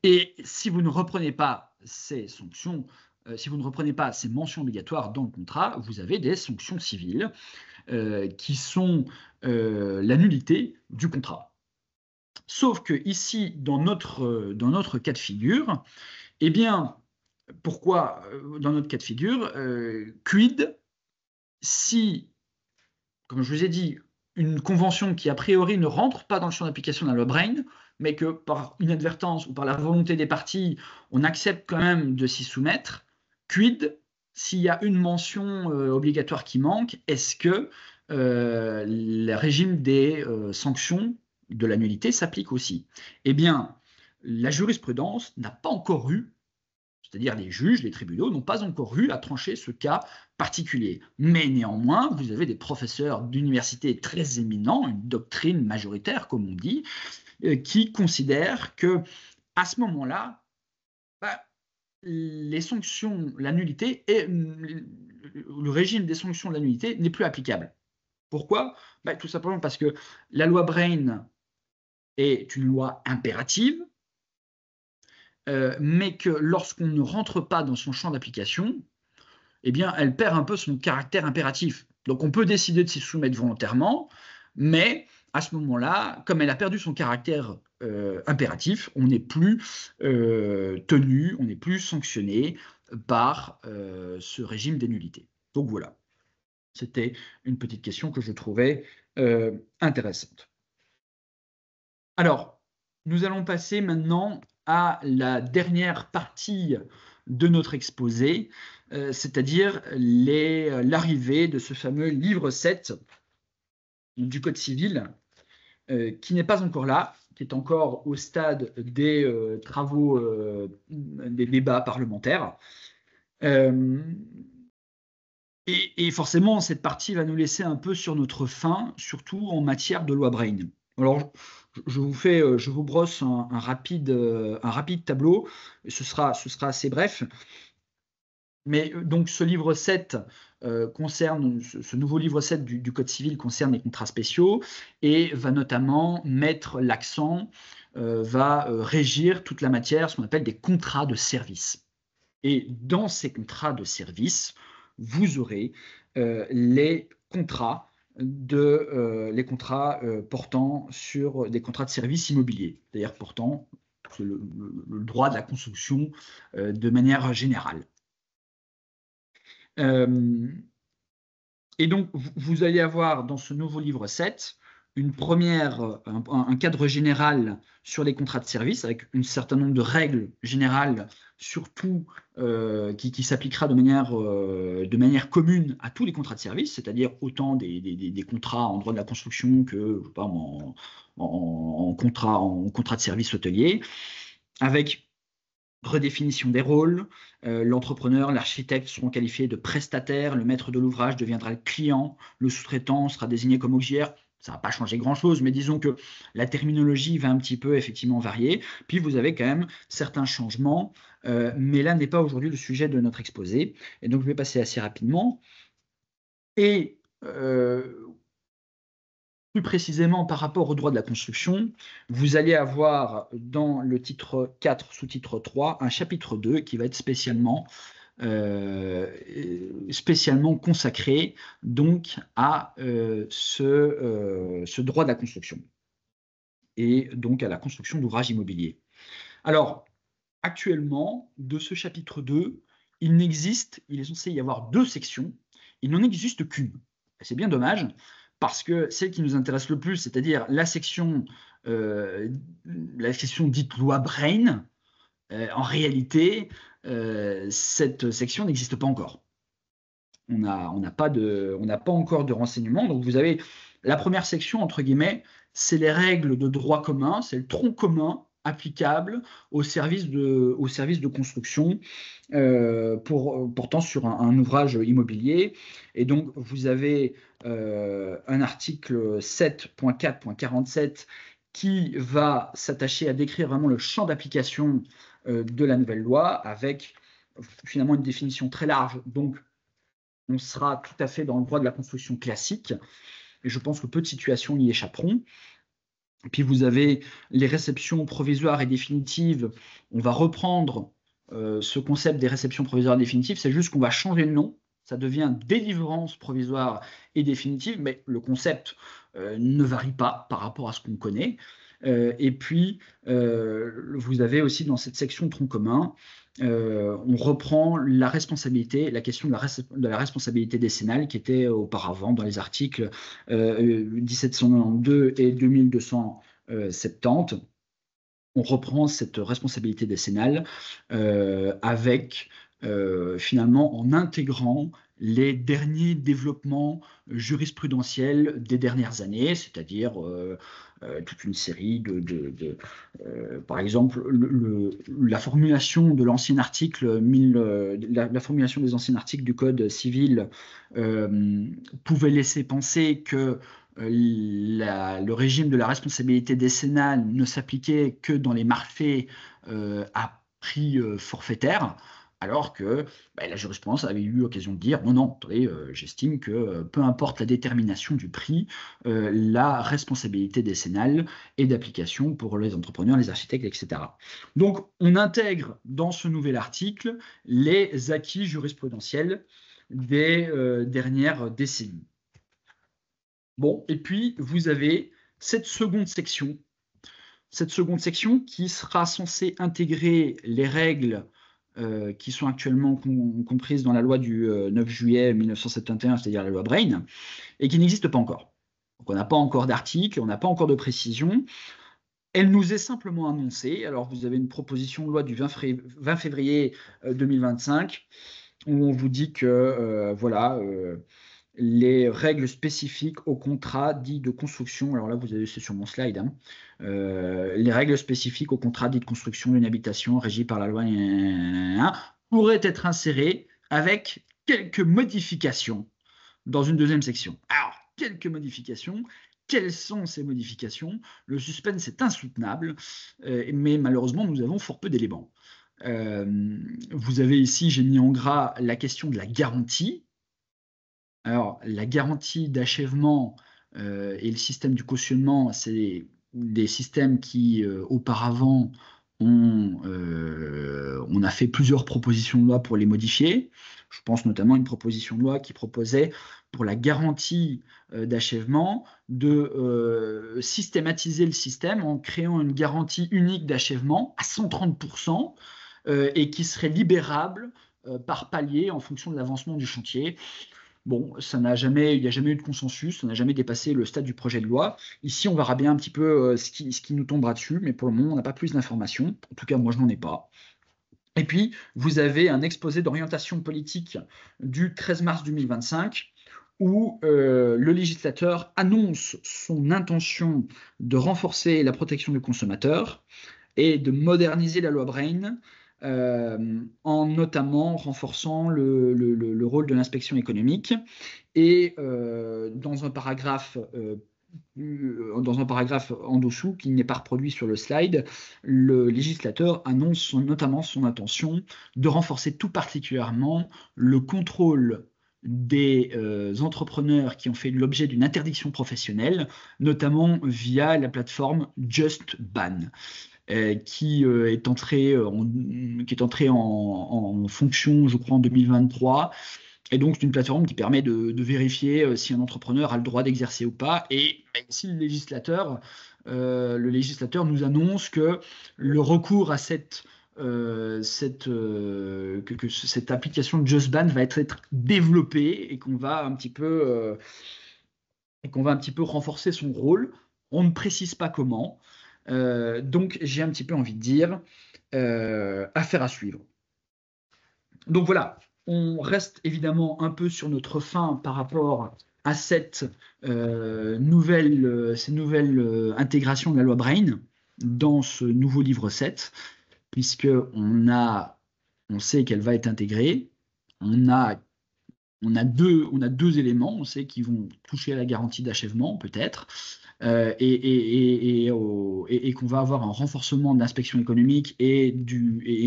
Et si vous ne reprenez pas ces sanctions, si vous ne reprenez pas ces mentions obligatoires dans le contrat, vous avez des sanctions civiles qui sont la nullité du contrat. Sauf que ici, dans notre cas de figure, eh bien, pourquoi dans notre cas de figure, quid si, comme je vous ai dit, une convention qui a priori ne rentre pas dans le champ d'application de la loi Brain, mais que par inadvertance ou par la volonté des parties, on accepte quand même de s'y soumettre, quid s'il y a une mention obligatoire qui manque, est-ce que le régime des sanctions de la nullité s'applique aussi? Eh bien, la jurisprudence n'a pas encore eu, c'est-à-dire les juges, les tribunaux, n'ont pas encore eu à trancher ce cas particulier. Mais néanmoins, vous avez des professeurs d'université très éminents, une doctrine majoritaire, comme on dit, qui considèrent que à ce moment-là, les sanctions, la nullité et le régime des sanctions de la nullité n'est plus applicable. Pourquoi? Tout simplement parce que la loi Brain est une loi impérative, mais que lorsqu'on ne rentre pas dans son champ d'application, eh bien, elle perd un peu son caractère impératif. Donc, on peut décider de s'y soumettre volontairement, mais à ce moment-là, comme elle a perdu son caractère impératif, on n'est plus tenu, on n'est plus sanctionné par ce régime des nullités. Donc voilà, c'était une petite question que je trouvais intéressante. Alors, nous allons passer maintenant à la dernière partie de notre exposé, c'est-à-dire l'arrivée de ce fameux livre 7 du Code civil, qui n'est pas encore là, qui est encore au stade des travaux, des débats parlementaires. Et forcément, cette partie va nous laisser un peu sur notre faim, surtout en matière de loi Brain. Alors, je vous brosse un rapide tableau, ce sera assez bref. Mais donc ce livre 7 concerne, ce nouveau livre 7 du Code civil concerne les contrats spéciaux et va notamment mettre l'accent, va régir toute la matière, ce qu'on appelle des contrats de service. Et dans ces contrats de service, vous aurez les contrats portant sur des contrats de service immobilier, c'est-à-dire portant sur le droit de la construction de manière générale. Et donc, vous allez avoir dans ce nouveau livre 7 un cadre général sur les contrats de service avec un certain nombre de règles générales, surtout qui s'appliquera de manière commune à tous les contrats de service, c'est-à-dire autant des contrats en droit de la construction que je sais pas, en contrat de service hôtelier, avec redéfinition des rôles, l'entrepreneur, l'architecte seront qualifiés de prestataires, le maître de l'ouvrage deviendra le client, le sous-traitant sera désigné comme auxiliaire. Ça ne va pas changer grand-chose, mais disons que la terminologie va un petit peu effectivement varier. Puis vous avez quand même certains changements, mais là n'est pas aujourd'hui le sujet de notre exposé. Et donc je vais passer assez rapidement. Et plus précisément par rapport au droit de la construction, vous allez avoir dans le titre 4, sous-titre 3, un chapitre 2 qui va être spécialement consacré donc à ce droit de la construction et donc à la construction d'ouvrages immobiliers. Alors, actuellement, de ce chapitre 2, il est censé y avoir 2 sections, il n'en existe qu'une. C'est bien dommage, parce que celle qui nous intéresse le plus, c'est-à-dire la section dite loi Brain, en réalité, cette section n'existe pas encore. On n'a pas encore de renseignements. Donc vous avez la première section, entre guillemets, c'est les règles de droit commun, c'est le tronc commun applicable au service de construction portant sur un ouvrage immobilier. Et donc, vous avez un article 7.4.47 qui va s'attacher à décrire vraiment le champ d'application de la nouvelle loi avec finalement une définition très large. Donc, on sera tout à fait dans le droit de la construction classique. Et je pense que peu de situations y échapperont. Et puis vous avez les réceptions provisoires et définitives. On va reprendre ce concept des réceptions provisoires et définitives, c'est juste qu'on va changer le nom. Ça devient délivrance provisoire et définitive, mais le concept ne varie pas par rapport à ce qu'on connaît. Et puis, vous avez aussi dans cette section tronc commun, on reprend la question de la responsabilité décennale qui était auparavant dans les articles 1792 et 2270. On reprend cette responsabilité décennale avec finalement en intégrant les derniers développements jurisprudentiels des dernières années, c'est-à-dire toute une série par exemple, la formulation de l'ancien article, la formulation des anciens articles du Code civil pouvait laisser penser que le régime de la responsabilité décennale ne s'appliquait que dans les malfaits à prix forfaitaire, alors que la jurisprudence avait eu l'occasion de dire non, attendez, j'estime que peu importe la détermination du prix, la responsabilité décennale est d'application pour les entrepreneurs, les architectes, etc. Donc, on intègre dans ce nouvel article les acquis jurisprudentiels des dernières décennies. Bon, et puis vous avez cette seconde section qui sera censée intégrer les règles qui sont actuellement comprises dans la loi du 9 juillet 1971, c'est-à-dire la loi Brain, et qui n'existe pas encore. Donc on n'a pas encore d'article, on n'a pas encore de précision. Elle nous est simplement annoncée. Alors vous avez une proposition de loi du 20 février 2025 où on vous dit que les règles spécifiques au contrat dit de construction, alors là c'est sur mon slide, hein, les règles spécifiques au contrat dit de construction d'une habitation régie par la loi pourraient être insérées avec quelques modifications dans une deuxième section. Alors, quelques modifications. Quelles sont ces modifications? Le suspense est insoutenable, mais malheureusement, nous avons fort peu d'éléments. Vous avez ici, j'ai mis en gras la question de la garantie. Alors, la garantie d'achèvement et le système du cautionnement, c'est des systèmes qui, auparavant, on a fait plusieurs propositions de loi pour les modifier. Je pense notamment à une proposition de loi qui proposait, pour la garantie d'achèvement, de systématiser le système en créant une garantie unique d'achèvement à 130% et qui serait libérable par palier en fonction de l'avancement du chantier. Bon, il n'y a jamais eu de consensus, ça n'a jamais dépassé le stade du projet de loi. Ici, on verra bien un petit peu ce qui nous tombera dessus, mais pour le moment, on n'a pas plus d'informations. En tout cas, moi, je n'en ai pas. Et puis, vous avez un exposé d'orientation politique du 13 mars 2025 où le législateur annonce son intention de renforcer la protection du consommateur et de moderniser la loi Brain en notamment renforçant le rôle de l'inspection économique. Et dans un paragraphe en dessous, qui n'est pas reproduit sur le slide, le législateur annonce notamment son intention de renforcer tout particulièrement le contrôle des entrepreneurs qui ont fait l'objet d'une interdiction professionnelle, notamment via la plateforme JustBan. Qui est entré en fonction, je crois, en 2023. Et donc, c'est une plateforme qui permet de vérifier si un entrepreneur a le droit d'exercer ou pas. Et ici, le législateur nous annonce que le recours à cette application de JustBan va être développée et qu'on va un petit peu renforcer son rôle. On ne précise pas comment. Donc, j'ai un petit peu envie de dire affaire à suivre. Donc voilà, on reste évidemment un peu sur notre faim par rapport à ces nouvelles intégrations de la loi Brain dans ce nouveau livre 7, puisqu'on sait qu'elle va être intégrée. On a deux éléments, on sait qu'ils vont toucher à la garantie d'achèvement, peut-être, et qu'on va avoir un renforcement de l'inspection économique et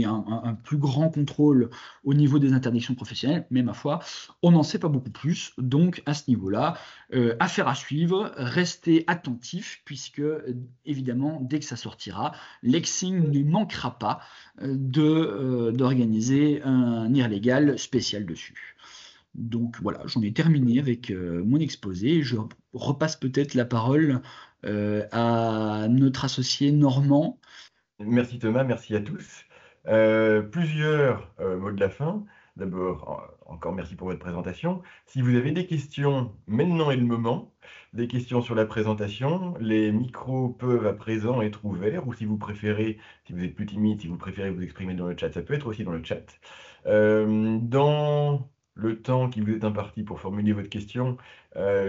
un plus grand contrôle au niveau des interdictions professionnelles, mais ma foi, on n'en sait pas beaucoup plus. Donc, à ce niveau-là, affaire à suivre, restez attentifs, puisque, évidemment, dès que ça sortira, Lexing ne manquera pas d'organiser un IR légal spécial dessus. Donc voilà, j'en ai terminé avec mon exposé. Je repasse peut-être la parole à notre associé Normand. Merci Thomas, merci à tous. Plusieurs mots de la fin. D'abord, encore merci pour votre présentation. Si vous avez des questions, maintenant est le moment. Des questions sur la présentation, les micros peuvent à présent être ouverts, ou si vous préférez, si vous êtes plus timide, si vous préférez vous exprimer dans le chat, ça peut être aussi dans le chat. Dans le temps qui vous est imparti pour formuler votre question,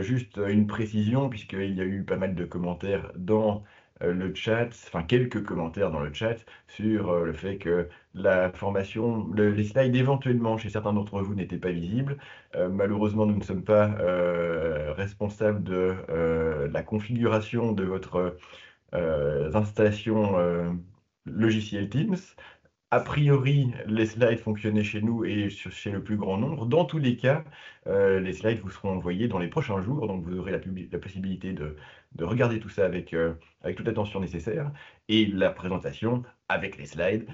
juste une précision, puisqu'il y a eu pas mal de commentaires dans le chat, enfin quelques commentaires dans le chat sur le fait que la formation, les slides éventuellement chez certains d'entre vous n'étaient pas visibles. Malheureusement, nous ne sommes pas responsables de la configuration de votre installation logiciel Teams. A priori, les slides fonctionnaient chez nous et chez le plus grand nombre. Dans tous les cas, les slides vous seront envoyés dans les prochains jours, donc vous aurez la possibilité de regarder tout ça avec toute l'attention nécessaire. Et la présentation avec les slides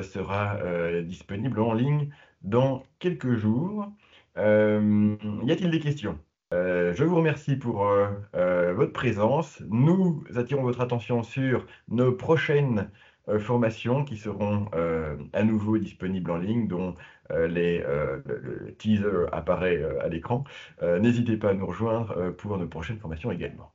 sera disponible en ligne dans quelques jours. Y a-t-il des questions? Je vous remercie pour votre présence. Nous attirons votre attention sur nos prochaines formations qui seront à nouveau disponibles en ligne, dont le teaser apparaît à l'écran. N'hésitez pas à nous rejoindre pour nos prochaines formations également.